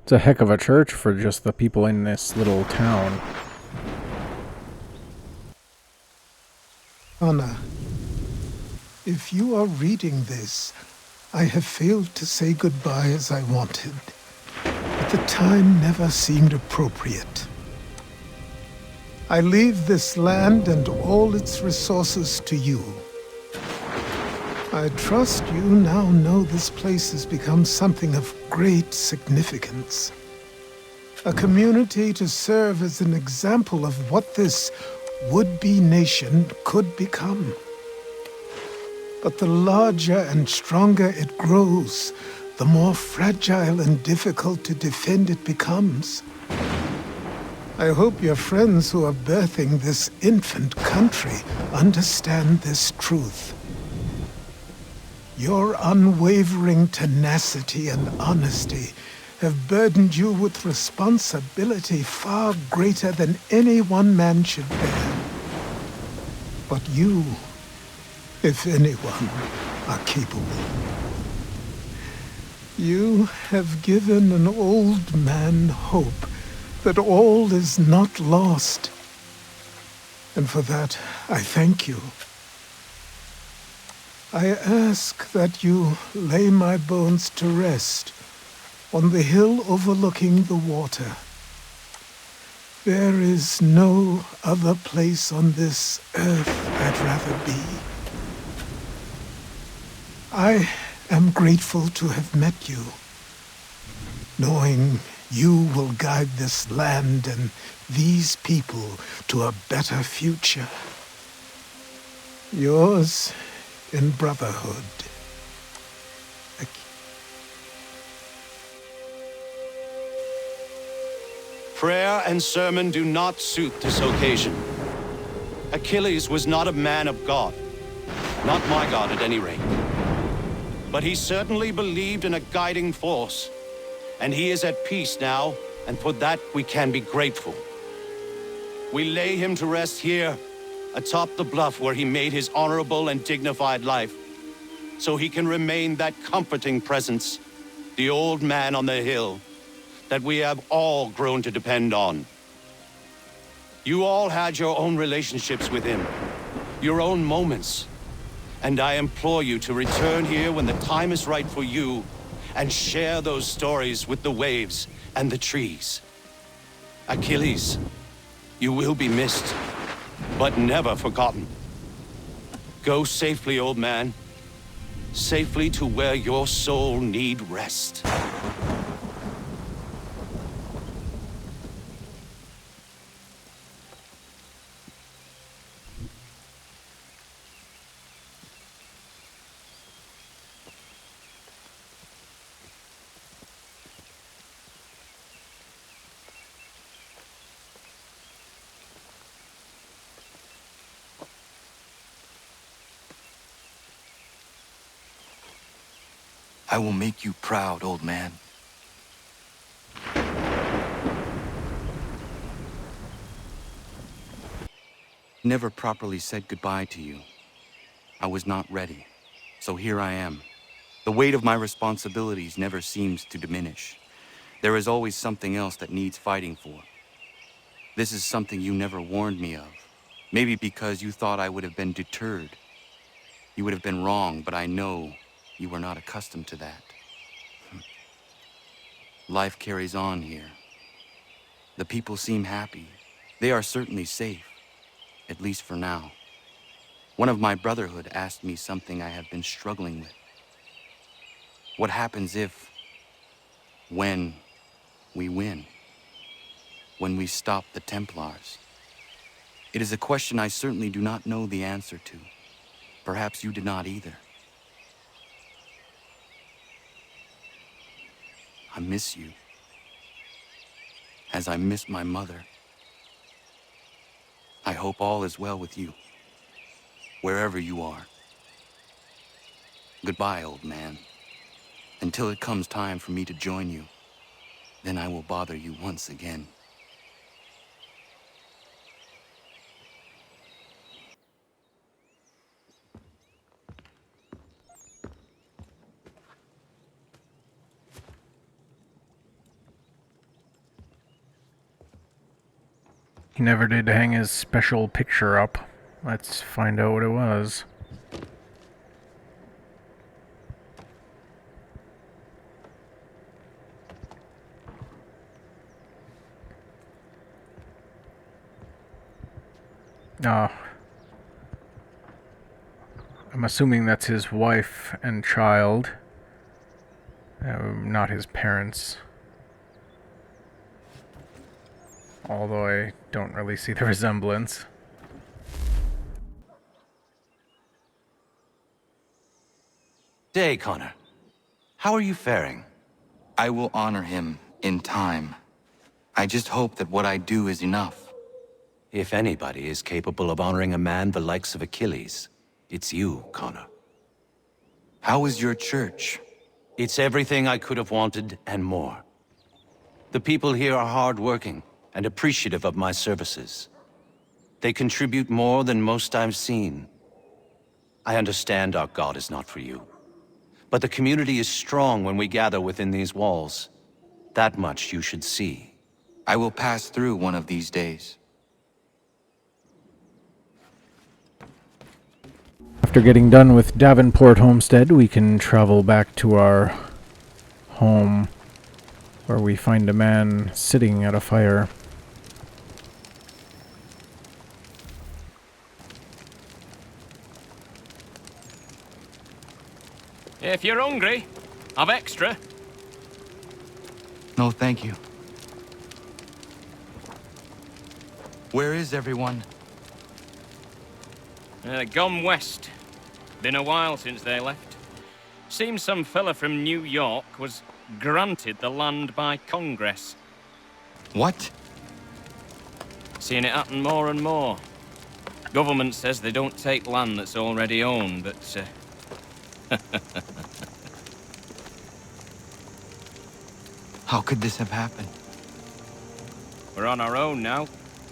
It's a heck of a church for just the people in this little town. Anna, if you are reading this, I have failed to say goodbye as I wanted. But the time never seemed appropriate. I leave this land and all its resources to you. I trust you now know this place has become something of great significance. A community to serve as an example of what this would-be nation could become. But the larger and stronger it grows, the more fragile and difficult to defend it becomes. I hope your friends who are birthing this infant country understand this truth. Your unwavering tenacity and honesty have burdened you with responsibility far greater than any one man should bear. But you, if anyone, are capable. You have given an old man hope that all is not lost. And for that, I thank you. I ask that you lay my bones to rest on the hill overlooking the water. There is no other place on this earth I'd rather be. I am grateful to have met you, knowing you will guide this land and these people to a better future. Yours in brotherhood. Prayer and sermon do not suit this occasion. Achilles was not a man of God. Not my God, at any rate. But he certainly believed in a guiding force. And he is at peace now, and for that we can be grateful. We lay him to rest here, atop the bluff where he made his honorable and dignified life, so he can remain that comforting presence, the old man on the hill, that we have all grown to depend on. You all had your own relationships with him, your own moments, and I implore you to return here when the time is right for you and share those stories with the waves and the trees. Achilles, you will be missed, but never forgotten. Go safely, old man. Safely to where your soul need rest. I will make you proud, old man. Never properly said goodbye to you. I was not ready, so here I am. The weight of my responsibilities never seems to diminish. There is always something else that needs fighting for. This is something you never warned me of. Maybe because you thought I would have been deterred. You would have been wrong, but I know you were not accustomed to that. Life carries on here. The people seem happy. They are certainly safe, at least for now. One of my brotherhood asked me something I have been struggling with. What happens if, when, we win? when we stop the Templars? It is a question I certainly do not know the answer to. Perhaps you did not either. I miss you, as I miss my mother. I hope all is well with you, wherever you are. Goodbye, old man. Until it comes time for me to join you, then I will bother you once again. He never did hang his special picture up. Let's find out what it was. Oh. I'm assuming that's his wife and child. Not his parents. Although I don't really see the resemblance. Day, Connor. How are you faring? I will honor him in time. I just hope that what I do is enough. If anybody is capable of honoring a man the likes of Achilles, it's you, Connor. How is your church? It's everything I could have wanted and more. The people here are hard-working and appreciative of my services. They contribute more than most I've seen. I understand our God is not for you. But the community is strong when we gather within these walls. That much you should see. I will pass through one of these days. After getting done with Davenport Homestead, we can travel back to our home, where we find a man sitting at a fire. If you're hungry, I've extra. No, thank you. Where is everyone? Gone west. Been a while since they left. Seems some fella from New York was granted the land by Congress. What? Seeing it happen more and more. Government says they don't take land that's already owned, but How could this have happened? we're on our own now.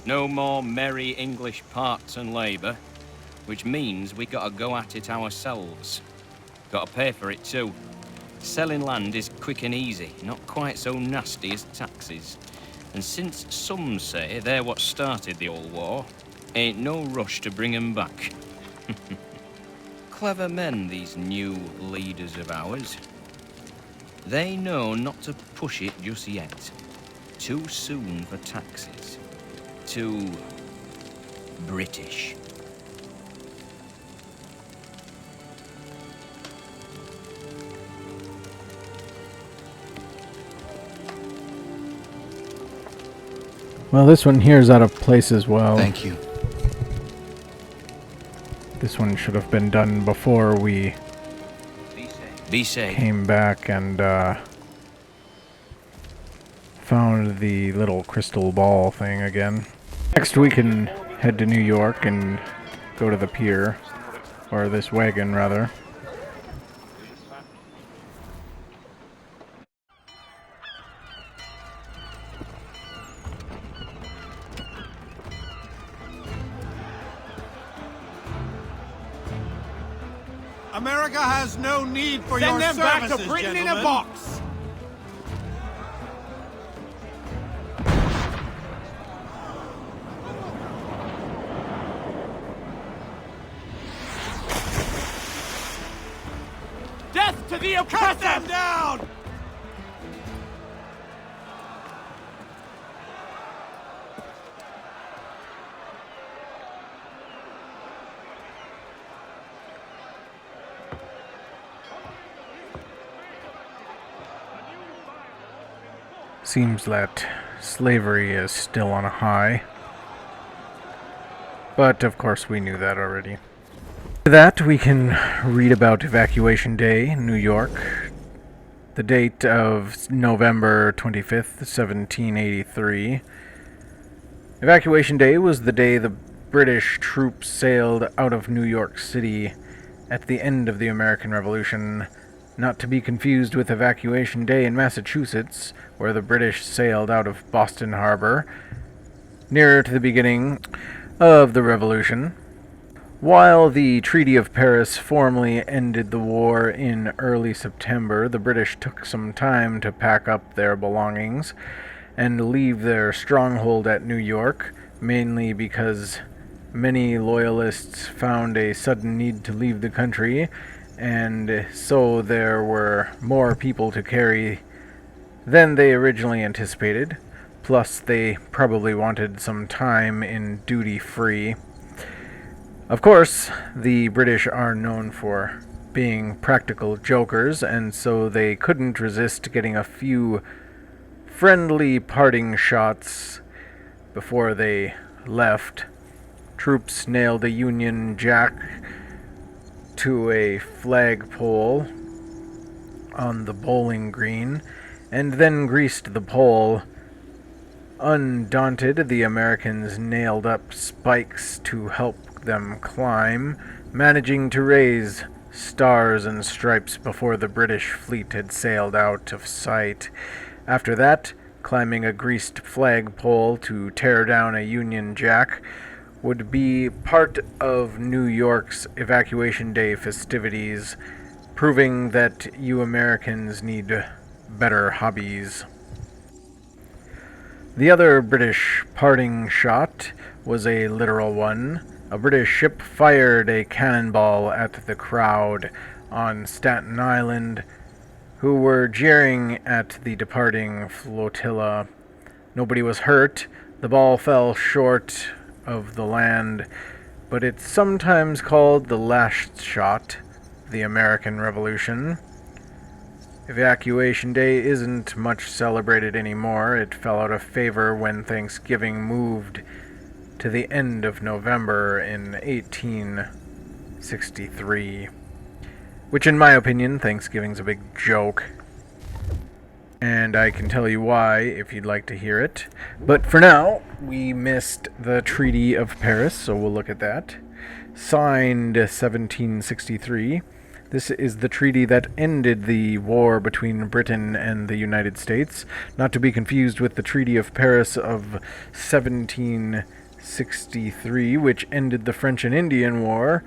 No more merry English parts and labour, which means we gotta go at it ourselves. Gotta pay for it too. Selling land is quick and easy, not quite so nasty as taxes. And since some say they're what started the old war, ain't no rush to bring 'em back. Clever men, these new leaders of ours. They know not to push it just yet. Too soon for taxes. Too British. Well, this one here is out of place as well. Thank you. This one should have been done before we Be safe. came back and found the little crystal ball thing again. Next we can head to New York and go to the pier, or this wagon rather. America has no need for your services, Send them back to Britain in a box! Death to the oppressor! Cut them down! Seems that slavery is still on a high. But, of course, we knew that already. After that, we can read about Evacuation Day in New York. The date of November 25th, 1783. Evacuation Day was the day the British troops sailed out of New York City at the end of the American Revolution, not to be confused with Evacuation Day in Massachusetts, where the British sailed out of Boston Harbor, nearer to the beginning of the Revolution. While the Treaty of Paris formally ended the war in early September, the British took some time to pack up their belongings and leave their stronghold at New York, mainly because many loyalists found a sudden need to leave the country, and so there were more people to carry than they originally anticipated. Plus, they probably wanted some time in duty-free. Of course, the British are known for being practical jokers, and so they couldn't resist getting a few friendly parting shots before they left. Troops nailed a Union Jack to a flagpole on the bowling green, and then greased the pole. Undaunted, the Americans nailed up spikes to help them climb, managing to raise stars and stripes before the British fleet had sailed out of sight. After that, climbing a greased flagpole to tear down a Union Jack would be part of New York's Evacuation Day festivities, proving that you Americans need better hobbies. The other British parting shot was a literal one. A British ship fired a cannonball at the crowd on Staten Island, who were jeering at the departing flotilla. Nobody was hurt. The ball fell short of the land, but it's sometimes called the last shot, the American Revolution. Evacuation Day isn't much celebrated anymore. It fell out of favor when Thanksgiving moved to the end of November in 1863. Which, in my opinion, Thanksgiving's a big joke. And I can tell you why if you'd like to hear it. But for now, we missed the Treaty of Paris, so we'll look at that. Signed 1763. This is the treaty that ended the war between Britain and the United States, not to be confused with the Treaty of Paris of 1763, which ended the French and Indian War,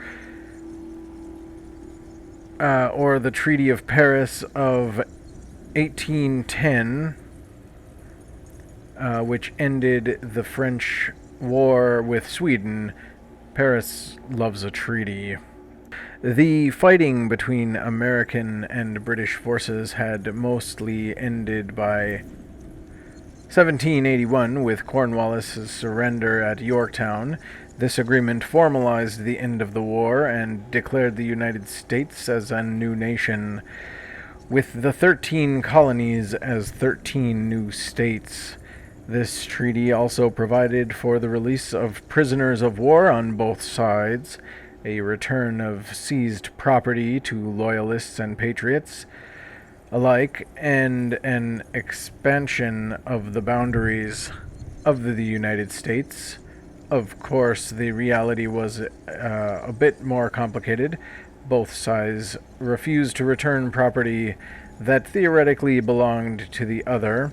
or the Treaty of Paris of 1810, which ended the French war with Sweden. Paris loves a treaty. The fighting between American and British forces had mostly ended by 1781 with Cornwallis' surrender at Yorktown. This agreement formalized the end of the war and declared the United States as a new nation, with the 13 colonies as 13 new states. This treaty also provided for the release of prisoners of war on both sides, a return of seized property to loyalists and patriots alike, and an expansion of the boundaries of the United States. Of course, the reality was a bit more complicated. Both sides refused to return property that theoretically belonged to the other,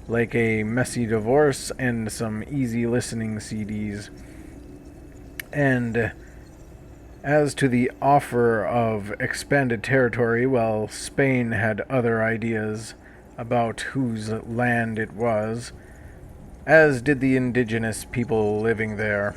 like a messy divorce and some easy listening CDs. And as to the offer of expanded territory, well, Spain had other ideas about whose land it was, as did the indigenous people living there.